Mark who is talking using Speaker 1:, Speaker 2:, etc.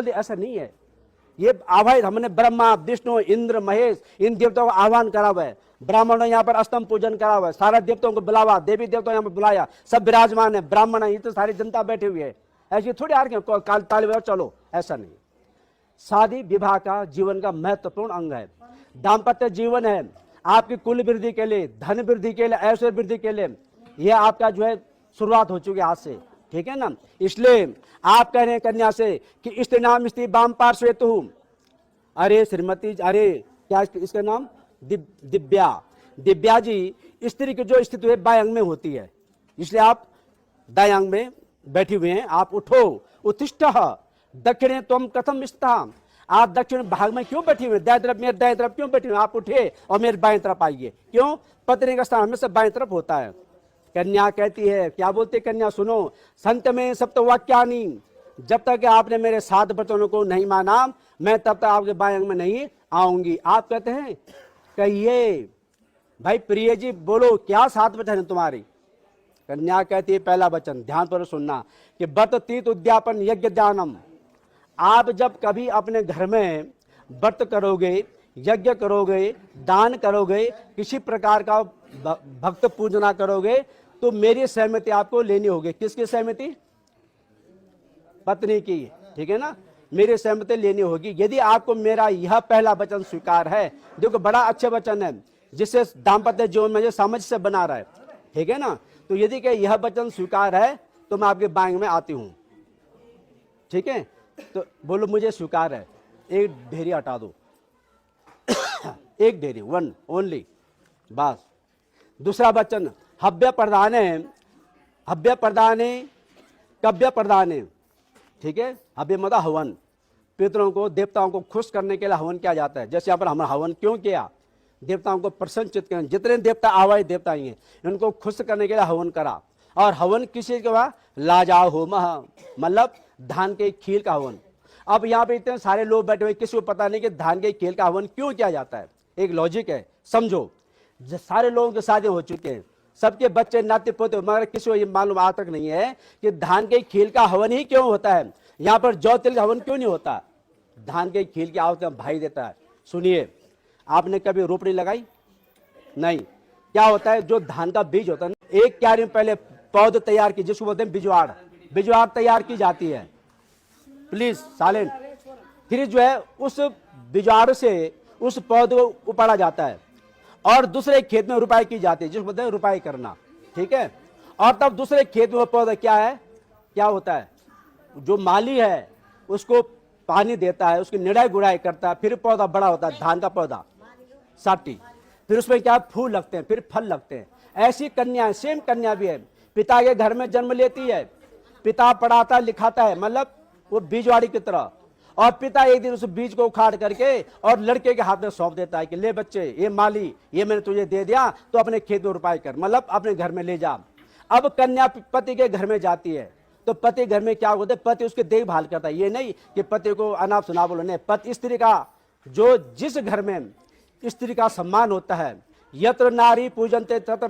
Speaker 1: ऐसा नहीं है। ये आवाज हमने ब्रह्मा विष्णु इंद्र महेश इन देवताओं को आह्वान करा हुआ है। ब्राह्मणों ने यहाँ पर अस्तम पूजन करा हुआ है, सारा देवताओं को बुलावा, देवी देवताओं यहाँ पर बुलाया, सब विराजमान है, ब्राह्मण है, ये तो सारी जनता बैठी हुई है। ऐसी थोड़ी हार के काल ताली बजाओ चलो, ऐसा नहीं। शादी विवाह का जीवन का महत्वपूर्ण अंग है। दाम्पत्य जीवन है आपकी कुल वृद्धि के लिए, धन वृद्धि के लिए, ऐश्वर्य वृद्धि के लिए। यह आपका जो है शुरुआत हो चुकी है आज से, ठीक है ना। इसलिए आप कह रहे हैं कन्या से कि स्त्री नाम स्त्री वाम पार्श्वे तु, अरे श्रीमती, अरे क्या इसका नाम दिव्या, दिव्या जी स्त्री की जो स्थिति है बाएं अंग में होती है, इसलिए आप दाएं अंग में बैठी हुए हैं। आप उठो, उत्तिष्ठ दक्षिणे त्वम कथम स्थिता, आप दक्षिण भाग में क्यों बैठी हुए, दाएं तरफ, मेरे दाएं तरफ क्यों बैठी हुए, आप उठे और मेरे बाएं तरफ आइए। क्यों, पत्नी का स्थान हमेशा बाएं तरफ होता है। कन्या कहती है, क्या बोलती कन्या, सुनो, संत में सप्तवाक्यानि, जब तक आपने मेरे 7 वचनों को नहीं माना मैं तब तक आपके बाएं अंग में नहीं आऊंगी। आप कहते हैं कहिए भाई प्रिय जी बोलो क्या 7 वचन है तुम्हारी। कन्या कहती है पहला वचन, ध्यान पर सुनना, कि व्रत तीत उद्यापन यज्ञ दानम। आप जब कभी अपने घर में व्रत करोगे, यज्ञ करोगे, दान करोगे, किसी प्रकार का भक्त पूजना करोगे तो मेरी सहमति आपको लेनी होगी। किसकी सहमति, पत्नी की, ठीक है ना, मेरी सहमति लेनी होगी। यदि आपको मेरा यह पहला वचन स्वीकार है, देखो बड़ा अच्छा वचन है जिससे दाम्पत्य जीवन में सामंजस्य से बना रहा है, ठीक है ना। तो यदि कि यह वचन स्वीकार है तो मैं आपके बाएं में आती हूं, ठीक है। तो बोलो मुझे स्वीकार है, एक ढेरी हटा दो एक ढेरी, 1 ओनली, बस। दूसरा वचन, हव्य प्रदाने, हव्य प्रदाने, कव्य प्रदाने, ठीक है। हव्य मतलब हवन, पितरों को देवताओं को खुश करने के लिए हवन किया जाता है। जैसे यहाँ पर हम हवन क्यों किया, देवताओं को प्रसन्नचित करने, जितने देवता आवाज देवता ही हैं इनको खुश करने के लिए हवन करा। और हवन किसी के बाद लाजा होम, मतलब धान के खील का हवन। अब यहाँ पे इतने सारे लोग बैठे हुए, किसी को पता नहीं कि धान के खील का हवन क्यों किया जाता है। एक लॉजिक है, समझो। सारे लोगों के शादी हो चुके हैं, सबके बच्चे नाते पोते, मगर किसी को ये मालूम आज तक नहीं है कि धान के खील का हवन ही क्यों होता है। यहाँ पर जौ तिल का हवन क्यों नहीं होता, धान के खील की आवत भाई देता है। सुनिए, आपने कभी रोपड़ी लगाई नहीं, क्या होता है, जो धान का बीज होता है ना, एक क्यारी में पहले पौध तैयार की, जिसको बोलते हैं बिजवाड़, बिजवाड़ तैयार की जाती है। Please silent. फिर जो है उस बिजवाड़ से उस पौध को उपाड़ा जाता है और दूसरे खेत में रुपाई की जाती है, जिसको बोलते हैं रुपाई करना, ठीक है। और तब दूसरे खेत में वो पौधा क्या है, क्या होता है, जो माली है उसको पानी देता है, उसकी निड़ाई गुड़ाई करता है, फिर पौधा बड़ा होता है, धान का पौधा साटी, फिर उसमें क्या फूल लगते हैं, फिर फल लगते हैं। ऐसी कन्या, सेम कन्या भी है, पिता के घर में जन्म लेती है, पिता पढ़ाता लिखाता है, मतलब वो बीजवाड़ी की तरह, और पिता एक दिन उस बीज को उखाड़ करके और लड़के के हाथ में सौंप देता है कि ले बच्चे, ये माली, ये मैंने तुझे दे दिया, तो अपने खेत में रुपाई कर, मतलब अपने घर में ले जा। अब कन्या पति के घर में जाती है तो पति घर में क्या होता है, पति उसकी देखभाल करता है। ये नहीं कि पति को अनाप शनाप बोलो, नहीं, पति स्त्री का, जो जिस घर में स्त्री का सम्मान होता है, यत्र नारी पूजनते तत्र